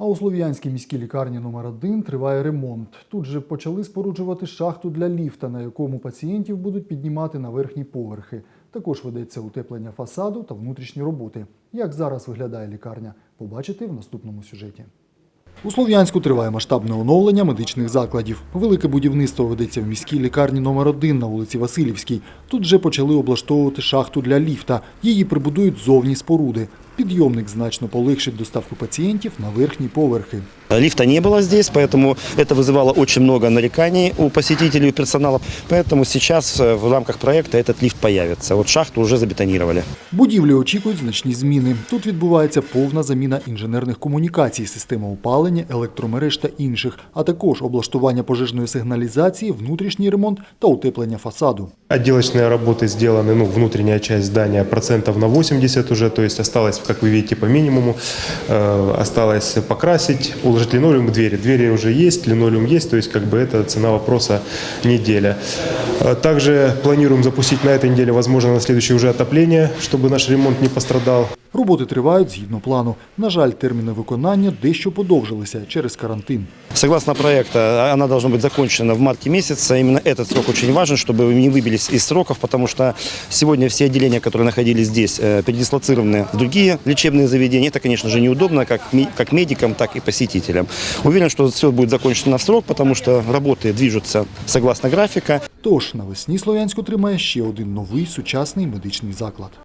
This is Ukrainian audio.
А у Слов'янській міській лікарні номер 1 триває ремонт. Тут же почали споруджувати шахту для ліфта, на якому пацієнтів будуть піднімати на верхні поверхи. Також ведеться утеплення фасаду та внутрішні роботи. Як зараз виглядає лікарня, побачите в наступному сюжеті. У Слов'янську триває масштабне оновлення медичних закладів. Велике будівництво ведеться в міській лікарні номер 1 на вулиці Васильівській. Тут вже почали облаштовувати шахту для ліфта. Її прибудують зовні споруди. Підйомник значно полегшить доставку пацієнтів на верхні поверхи. Лифта не было здесь, поэтому это вызывало очень много нареканий у посетителей и персонала. Поэтому сейчас в рамках проекта этот лифт появится. Вот шахту уже забетонировали. Будівлі очікують значні зміни. Тут відбувається повна заміна інженерних комунікацій, система опалення, електромереж та інших, а також облаштування пожежної сигналізації, внутрішній ремонт та утеплення фасаду. Отделочные работы сделаны, внутренняя часть здания процентов на 80 уже, то есть осталось, как вы видите, по минимуму. Осталось покрасить, уложить линолеум, двери. Двери уже есть, линолеум есть, то есть это цена вопроса неделя. Также планируем запустить на этой неделе, возможно, на следующее уже отопление, чтобы наш ремонт не пострадал. Роботи тривають згідно плану. На жаль, терміни виконання дещо подовжилися через карантин. Согласно проекту, она должна быть закончена в марте месяце. Именно этот срок очень важен, чтобы вы не выбились из сроков, потому что сегодня все отделения, которые находились здесь, передислоцированы в другие лечебные заведения. Это, конечно же, неудобно как медикам, так и посетителям. Уверен, что все будет закончено в срок, потому что работы движутся согласно графика. Тож, навесні Слов'янську тримає ще один новий сучасний медичний заклад.